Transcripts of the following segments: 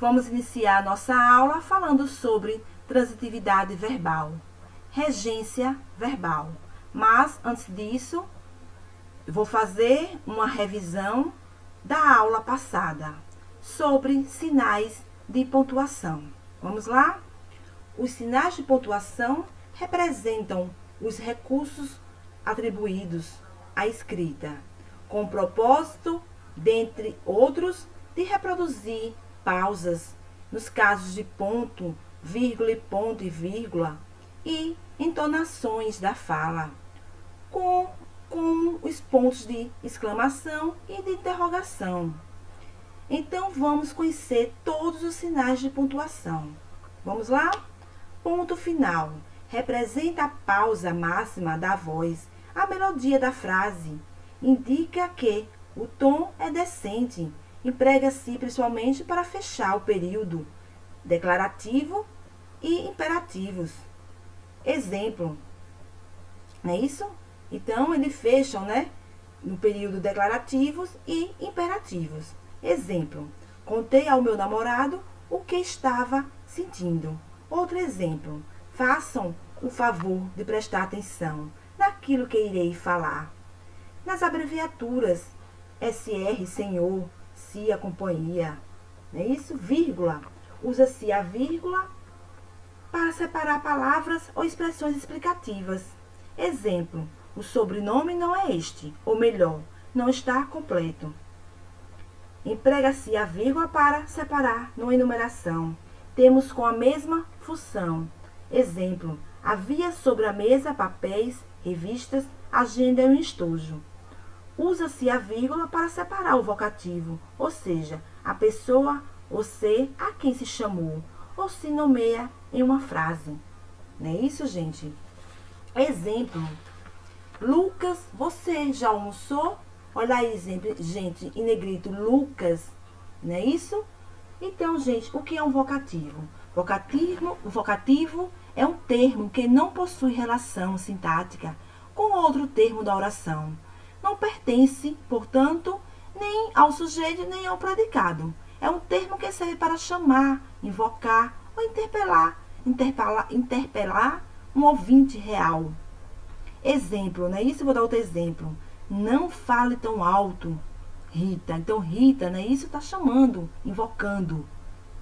Vamos iniciar a nossa aula falando sobre transitividade verbal, regência verbal. Mas, antes disso, eu vou fazer uma revisão da aula passada sobre sinais de pontuação. Vamos lá? Os sinais de pontuação representam os recursos atribuídos à escrita, com o propósito, dentre outros, de reproduzir pausas nos casos de ponto, vírgula e ponto e vírgula e entonações da fala, como os pontos de exclamação e de interrogação. Então, vamos conhecer todos os sinais de pontuação. Vamos lá? Ponto final. Representa a pausa máxima da voz, a melodia da frase. Indica que o tom é decente. Emprega-se principalmente para fechar o período declarativo e imperativos. Exemplo. Não é isso? Então, eles fecham, no período declarativos e imperativos. Exemplo. Contei ao meu namorado o que estava sentindo. Outro exemplo. Façam o favor de prestar atenção naquilo que irei falar. Nas abreviaturas, SR, senhor, se, a companhia. Não é isso? Vírgula. Usa-se a vírgula para separar palavras ou expressões explicativas. Exemplo. O sobrenome não é este, ou melhor, não está completo. Emprega-se a vírgula para separar numa enumeração. Temos com a mesma função. Exemplo. Havia sobre a mesa papéis, revistas, agenda e um estojo. Usa-se a vírgula para separar o vocativo, ou seja, a pessoa ou ser a quem se chamou, ou se nomeia em uma frase. Não é isso, gente? Exemplo. Lucas, você já almoçou? Olha aí, gente, em negrito, Lucas. Não é isso? Então, gente, o que é um vocativo? O vocativo é um termo que não possui relação sintática com outro termo da oração. Não pertence, portanto, nem ao sujeito nem ao predicado. É um termo que serve para chamar, invocar ou interpelar um ouvinte real. Exemplo, não é isso? Vou dar outro exemplo. Não fale tão alto, Rita. Então, Rita, não é isso? Está chamando, invocando.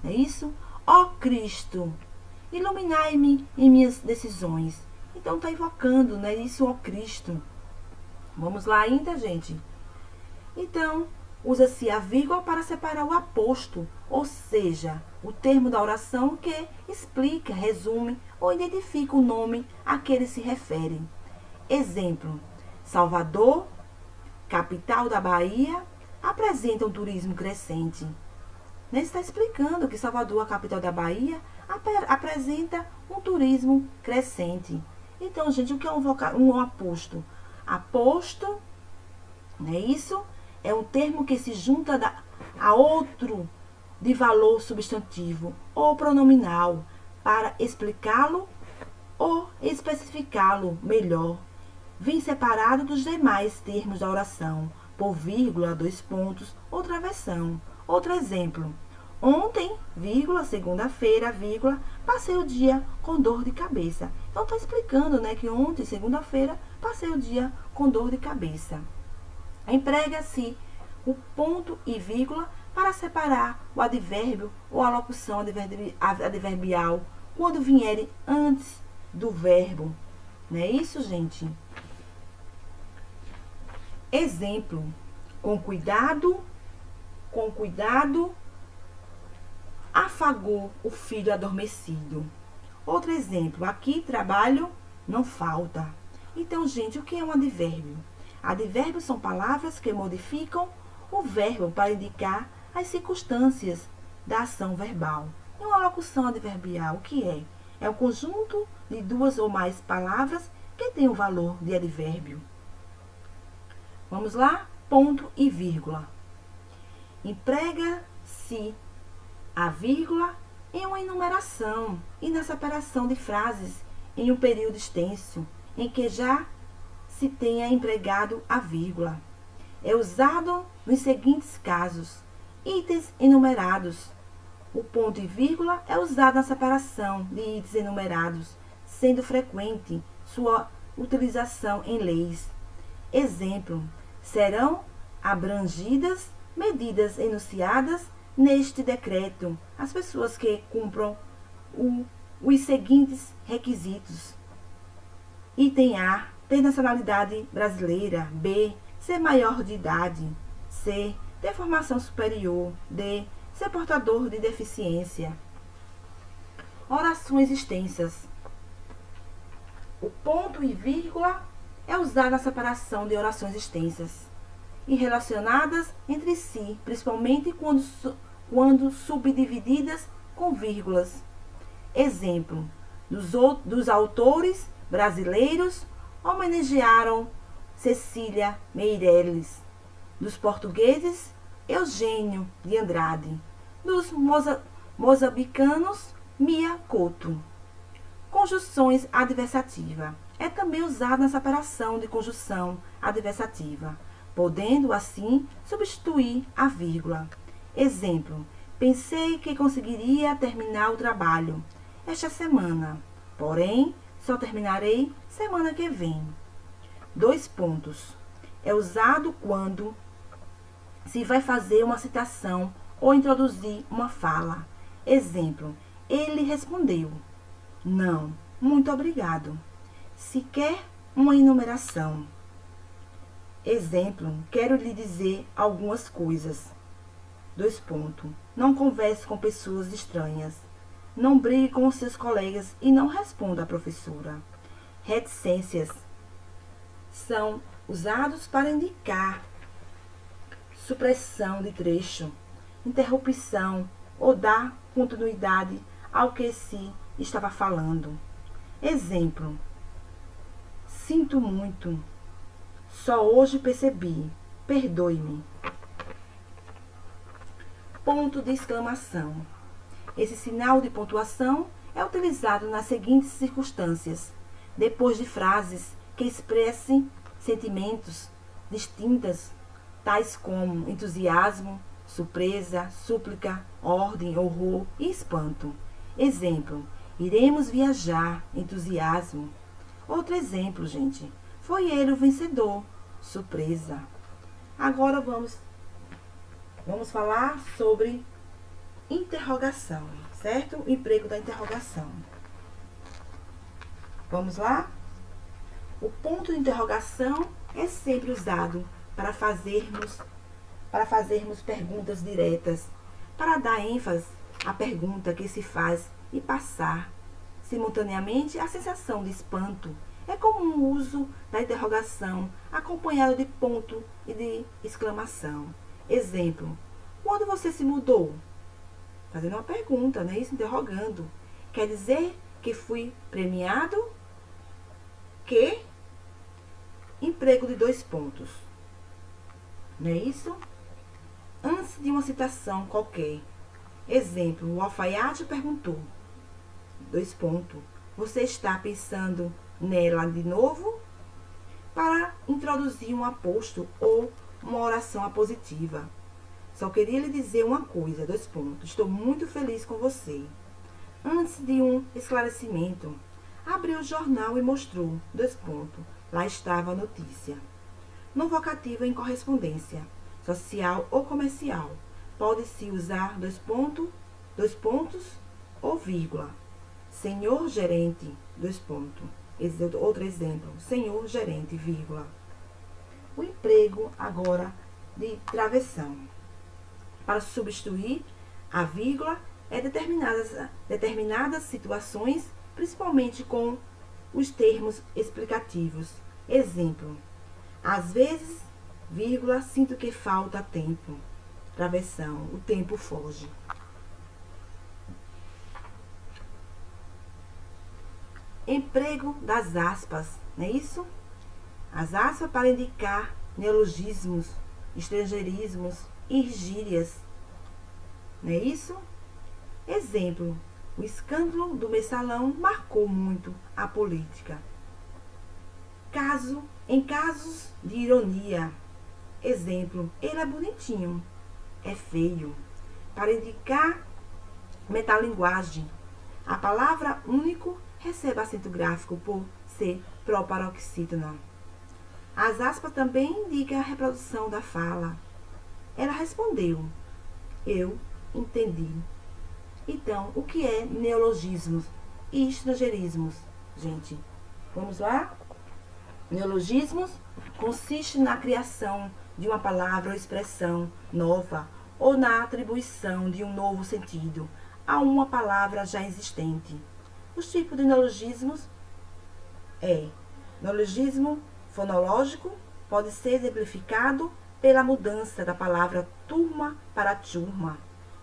Não é isso? Ó Cristo, iluminai-me em minhas decisões. Então, está invocando, não é isso? Ó Cristo. Vamos lá ainda, gente? Então, usa-se a vírgula para separar o aposto, ou seja, o termo da oração que explica, resume ou identifica o nome a que ele se refere. Exemplo. Salvador, capital da Bahia, apresenta um turismo crescente. Está explicando que Salvador, a capital da Bahia, apresenta um turismo crescente. Então, gente, o que é um aposto? Aposto, não é isso? É um termo que se junta a outro de valor substantivo ou pronominal para explicá-lo ou especificá-lo melhor. Vem separado dos demais termos da oração, por vírgula, dois pontos ou travessão. Outro exemplo. Ontem, vírgula, segunda-feira, vírgula, passei o dia com dor de cabeça. Então, está explicando, que ontem, segunda-feira, passei o dia com dor de cabeça. Emprega-se o ponto e vírgula para separar o advérbio ou a locução adverbial quando vierem antes do verbo. Não é isso, gente? Exemplo. Com cuidado, afagou o filho adormecido. Outro exemplo. Aqui, trabalho não falta. Então, gente, o que é um advérbio? Advérbios são palavras que modificam o verbo para indicar as circunstâncias da ação verbal. E uma locução adverbial, o que é? É o conjunto de duas ou mais palavras que tem o valor de advérbio. Vamos lá? Ponto e vírgula. Emprega-se a vírgula em uma enumeração e na separação de frases em um período extenso, em que já se tenha empregado a vírgula. É usado nos seguintes casos: itens enumerados, O ponto e vírgula é usado na separação de itens enumerados, sendo frequente sua utilização em leis. Exemplo: serão abrangidas medidas enunciadas neste decreto as pessoas que cumpram os seguintes requisitos. Item A: ter nacionalidade brasileira. B: ser maior de idade. C: ter formação superior. D: ser portador de deficiência. Orações extensas. O ponto e vírgula é usado na separação de orações extensas e relacionadas entre si, principalmente quando subdivididas com vírgulas. Exemplo: dos autores brasileiros homenagearam Cecília Meirelles. Dos portugueses, Eugênio de Andrade. Dos moçambicanos, Mia Couto. Conjunções adversativa. É também usado na separação de conjunção adversativa, podendo, assim, substituir a vírgula. Exemplo: pensei que conseguiria terminar o trabalho esta semana, porém, só terminarei semana que vem. 2 pontos. É usado quando se vai fazer uma citação ou introduzir uma fala. Exemplo: ele respondeu: não, muito obrigado. Se quer uma enumeração. Exemplo: quero lhe dizer algumas coisas. 2 pontos. Não converse com pessoas estranhas. Não brigue com os seus colegas e não responda à professora. Reticências são usados para indicar supressão de trecho, interrupção ou dar continuidade ao que se estava falando. Exemplo: sinto muito. Só hoje percebi. Perdoe-me. Ponto de exclamação. Esse sinal de pontuação é utilizado nas seguintes circunstâncias: depois de frases que expressem sentimentos distintas, tais como entusiasmo, surpresa, súplica, ordem, horror e espanto. Exemplo: iremos viajar, entusiasmo. Outro exemplo, gente. Foi ele o vencedor, surpresa. Agora vamos falar sobre interrogação, certo? O emprego da interrogação. Vamos lá? O ponto de interrogação é sempre usado para fazermos perguntas diretas, para dar ênfase à pergunta que se faz e passar simultaneamente a sensação de espanto. É comum o uso da interrogação acompanhado de ponto e de exclamação. Exemplo: quando você se mudou? Fazendo uma pergunta, não é isso? Interrogando. Quer dizer que fui premiado? Que? Emprego de 2 pontos. Não é isso? Antes de uma citação qualquer. Exemplo: o alfaiate perguntou. 2 pontos. Você está pensando nela de novo? Para introduzir um aposto ou uma oração apositiva. Só queria lhe dizer uma coisa, 2 pontos. Estou muito feliz com você. Antes de um esclarecimento, abriu o jornal e mostrou, 2 pontos. Lá estava a notícia. No vocativo em correspondência, social ou comercial, pode-se usar 2 pontos ou vírgula. Senhor gerente, 2 pontos. Outro exemplo, senhor gerente, vírgula. O emprego agora de travessão. Para substituir a vírgula é determinadas situações, principalmente com os termos explicativos. Exemplo: às vezes, vírgula, sinto que falta tempo. Travessão, o tempo foge. Emprego das aspas, não é isso? As aspas para indicar neologismos, estrangeirismos e gírias, não é isso? Exemplo: o escândalo do mensalão marcou muito a política. Em casos de ironia. Exemplo: ele é bonitinho, é feio. Para indicar Metalinguagem. A palavra único recebe acento gráfico por ser proparoxítona. As aspas também indicam a reprodução da fala. Ela respondeu: eu entendi. Então, o que é neologismos e estrangeirismos, gente? Vamos lá? Neologismos consiste na criação de uma palavra ou expressão nova ou na atribuição de um novo sentido a uma palavra já existente. Os tipos de neologismos neologismo fonológico, pode ser exemplificado pela mudança da palavra turma para turma.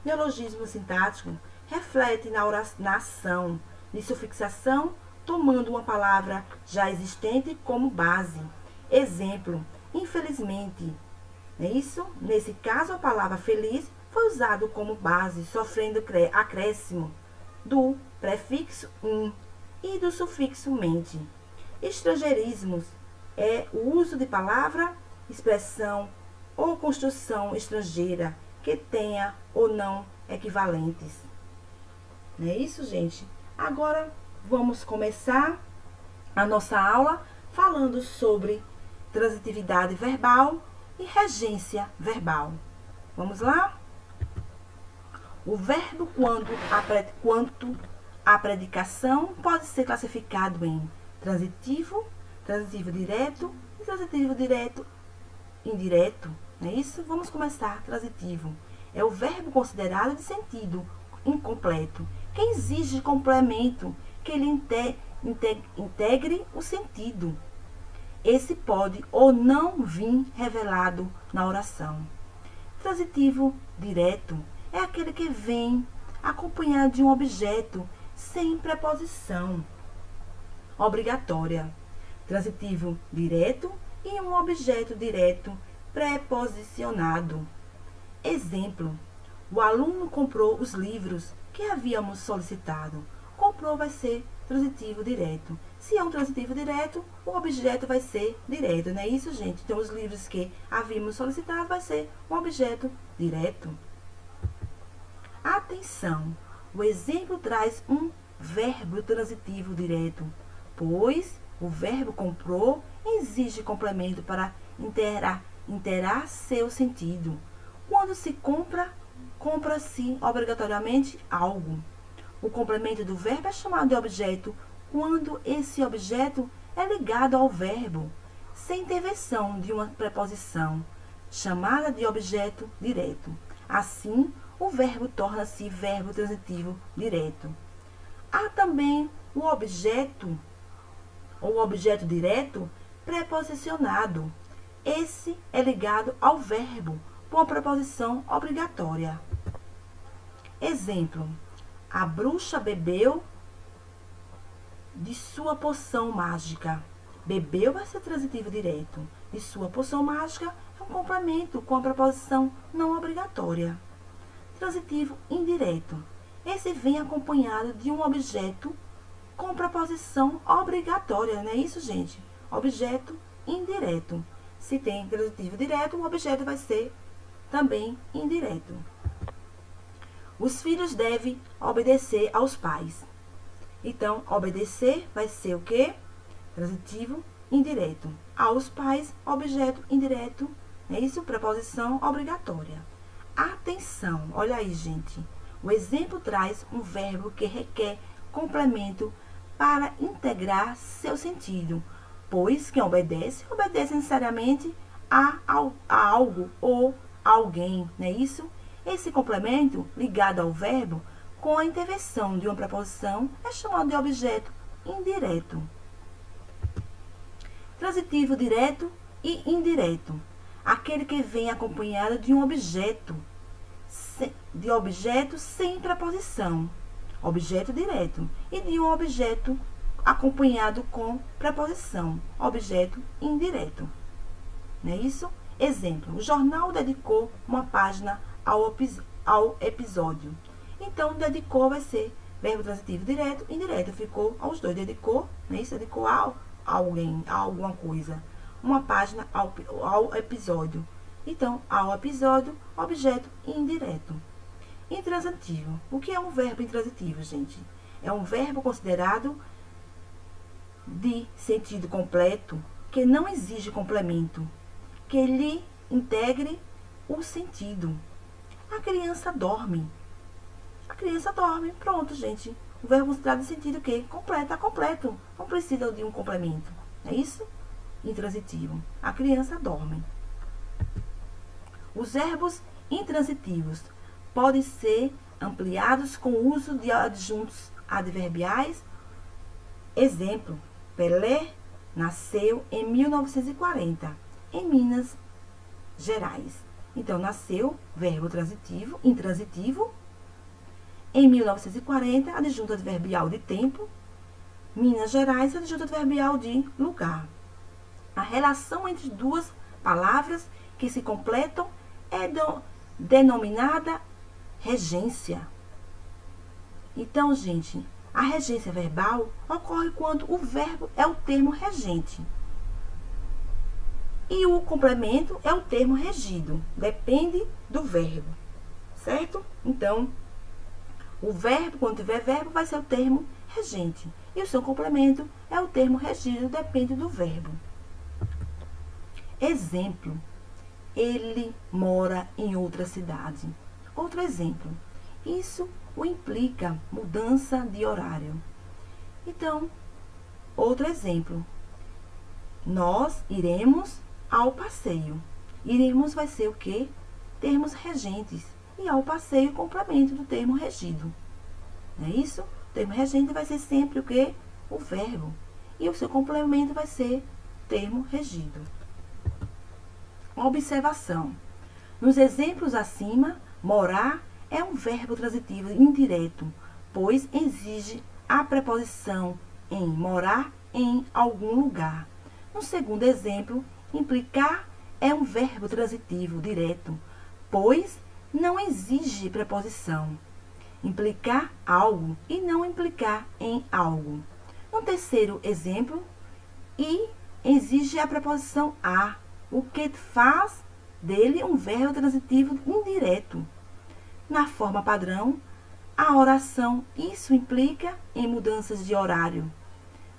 Neologismo sintático reflete na ação de sufixação, tomando uma palavra já existente como base. Exemplo, infelizmente. Não é isso? Nesse caso, a palavra feliz foi usada como base, sofrendo acréscimo do prefixo um e do sufixo mente. Estrangeirismos é o uso de palavra, expressão ou construção estrangeira que tenha ou não equivalentes. Não é isso, gente? Agora vamos começar a nossa aula falando sobre transitividade verbal e regência verbal. Vamos lá? O verbo quanto a predicação pode ser classificado em transitivo, transitivo direto e transitivo direto indireto. Não é isso? Vamos começar. Transitivo é o verbo considerado de sentido incompleto, que exige complemento, que ele integre o sentido. Esse pode ou não vir revelado na oração. Transitivo direto é aquele que vem acompanhado de um objeto sem preposição obrigatória. Transitivo direto e um objeto direto preposicionado. Exemplo: o aluno comprou os livros que havíamos solicitado. Comprou vai ser transitivo direto. Se é um transitivo direto, o objeto vai ser direto, não é isso, gente? Então, os livros que havíamos solicitado vai ser um objeto direto. Atenção! O exemplo traz um verbo transitivo direto, pois o verbo comprou exige complemento para inteirar seu sentido. Quando se compra, compra-se obrigatoriamente algo. O complemento do verbo é chamado de objeto quando esse objeto é ligado ao verbo, sem intervenção de uma preposição, chamada de objeto direto. Assim, o verbo torna-se verbo transitivo direto. Há também o objeto direto preposicionado. Esse é ligado ao verbo com a preposição obrigatória. Exemplo: a bruxa bebeu de sua poção mágica. Bebeu vai ser transitivo direto. De sua poção mágica é um complemento com a preposição não obrigatória. Transitivo indireto. Esse vem acompanhado de um objeto com preposição obrigatória, não é isso, gente? Objeto indireto. Se tem transitivo direto, o objeto vai ser também indireto. Os filhos devem obedecer aos pais. Então, obedecer vai ser o quê? Transitivo indireto. Aos pais, objeto indireto. É isso? Preposição obrigatória. Atenção, olha aí, gente. O exemplo traz um verbo que requer complemento para integrar seu sentido, pois quem obedece necessariamente a algo ou a alguém, não é isso? Esse complemento, ligado ao verbo, com a intervenção de uma preposição, é chamado de objeto indireto. Transitivo direto e indireto. Aquele que vem acompanhado de um objeto sem preposição, objeto direto, e de um objeto acompanhado com preposição, objeto indireto. Não é isso? Exemplo: o jornal dedicou uma página ao episódio. Então, dedicou vai ser verbo transitivo direto e indireto. Ficou aos dois. Dedicou, não é isso? Dedicou a alguém, a alguma coisa. Uma página ao episódio. Então, ao episódio, objeto indireto. Intransitivo. O que é um verbo intransitivo, gente? É um verbo considerado de sentido completo, que não exige complemento, que lhe integre o sentido. A criança dorme. A criança dorme. Pronto, gente. O verbo considerado de sentido que completo, está completo. Não precisa de um complemento. É isso? Intransitivo. A criança dorme. Os verbos intransitivos podem ser ampliados com o uso de adjuntos adverbiais. Exemplo: Pelé nasceu em 1940, em Minas Gerais. Então, nasceu, verbo transitivo, intransitivo. Em 1940, adjunto adverbial de tempo. Minas Gerais, adjunto adverbial de lugar. A relação entre duas palavras que se completam é denominada regência. Então, gente, a regência verbal ocorre quando o verbo é o termo regente e o complemento é o termo regido. Depende do verbo, certo? Então, o verbo, quando tiver verbo, vai ser o termo regente. E o seu complemento é o termo regido, depende do verbo. Exemplo: ele mora em outra cidade. Outro exemplo: isso o implica mudança de horário. Então, outro exemplo: nós iremos ao passeio. Iremos vai ser o quê? Termos regentes. E ao passeio, complemento do termo regido. Não é isso? O termo regente vai ser sempre o quê? O verbo. E o seu complemento vai ser termo regido. Observação: nos exemplos acima, morar é um verbo transitivo indireto, pois exige a preposição em morar em algum lugar. No segundo exemplo, implicar é um verbo transitivo direto, pois não exige preposição. Implicar algo e não implicar em algo. No terceiro exemplo, e exige a preposição a, o que faz dele um verbo transitivo indireto. Na forma padrão, a oração isso implica em mudanças de horário.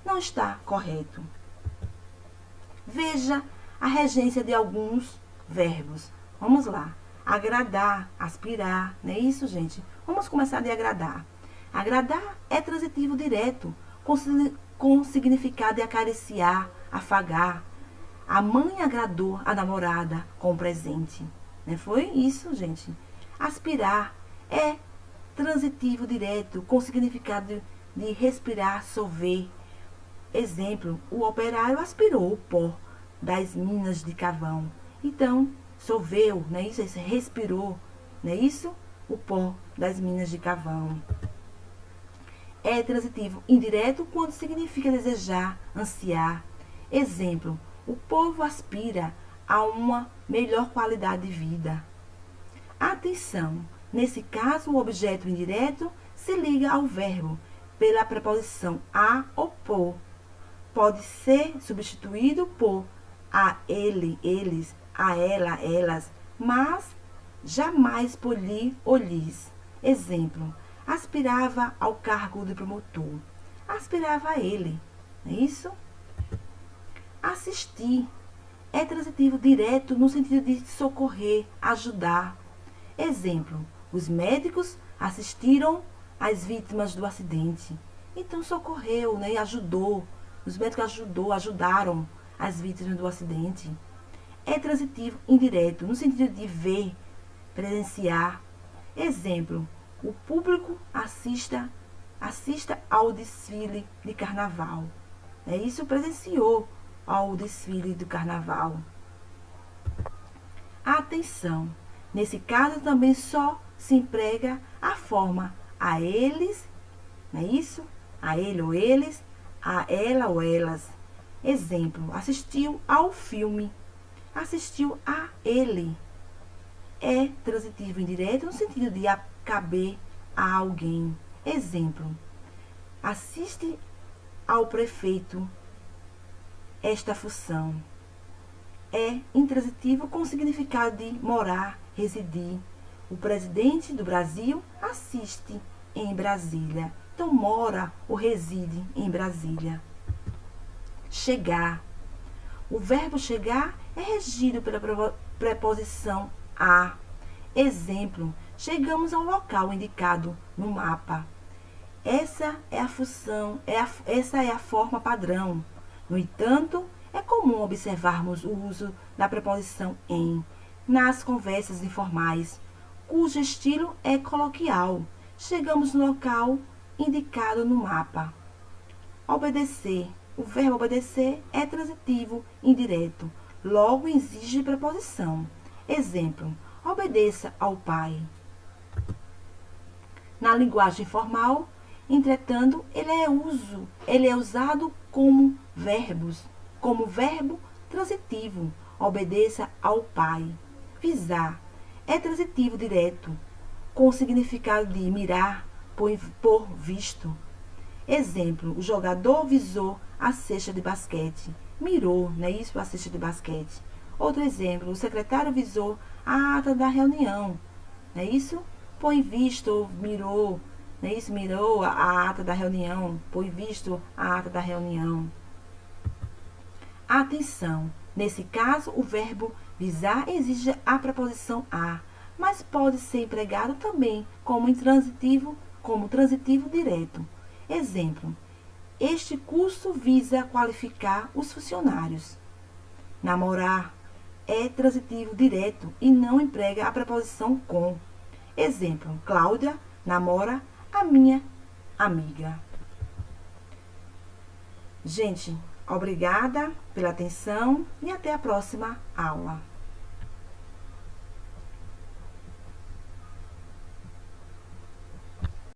Não está correto. Veja a regência de alguns verbos. Vamos lá. Agradar, aspirar, não é isso, gente? Vamos começar de agradar. Agradar é transitivo direto, com significado de acariciar, afagar. A mãe agradou a namorada com o presente. Não foi isso, gente? Aspirar é transitivo direto, com significado de respirar, solver. Exemplo: o operário aspirou o pó das minas de carvão. Então, solveu, não é isso? Ele respirou, não é isso? O pó das minas de carvão. É transitivo indireto quando significa desejar, ansiar. Exemplo: o povo aspira a uma melhor qualidade de vida. Atenção! Nesse caso, o objeto indireto se liga ao verbo pela preposição a ou por. Pode ser substituído por a ele, eles, a ela, elas, mas jamais por lhe ou lhes. Exemplo: aspirava ao cargo de promotor. Aspirava a ele. Não é isso? Assistir é transitivo direto no sentido de socorrer, ajudar. Exemplo: os médicos assistiram às vítimas do acidente. Então, socorreu, né? E ajudou. Os médicos ajudaram as vítimas do acidente. É transitivo indireto no sentido de ver, presenciar. Exemplo: o público assista ao desfile de carnaval. É isso, presenciou ao desfile do carnaval. Atenção! Nesse caso também só se emprega a forma a eles, não é isso? A ele ou eles, a ela ou elas. Exemplo: assistiu ao filme. Assistiu a ele. É transitivo indireto no sentido de caber a alguém. Exemplo: assiste ao prefeito esta função. É intransitivo com significado de morar, residir. O presidente do Brasil assiste em Brasília. Então, mora ou reside em Brasília. Chegar. O verbo chegar é regido pela preposição a. Exemplo, chegamos ao local indicado no mapa. Essa é a função, essa é a forma padrão. No entanto, é comum observarmos o uso da preposição em nas conversas informais, cujo estilo é coloquial. Chegamos no local indicado no mapa. Obedecer. O verbo obedecer é transitivo indireto, logo exige preposição. Exemplo, obedeça ao pai. Na linguagem formal, entretanto, ele é usado como verbo transitivo, obedeça ao pai. Visar é transitivo direto, com o significado de mirar por visto. Exemplo, o jogador visou a cesta de basquete. Mirou, não é isso? A cesta de basquete. Outro exemplo, o secretário visou a ata da reunião. Não é isso? Põe visto, mirou, não é isso? Mirou a ata da reunião. Põe visto a ata da reunião. Atenção. Nesse caso, o verbo visar exige a preposição a, mas pode ser empregado também como transitivo direto. Exemplo, este curso visa qualificar os funcionários. Namorar é transitivo direto e não emprega a preposição com. Exemplo, Cláudia namora a minha amiga. Gente, obrigada pela atenção e até a próxima aula.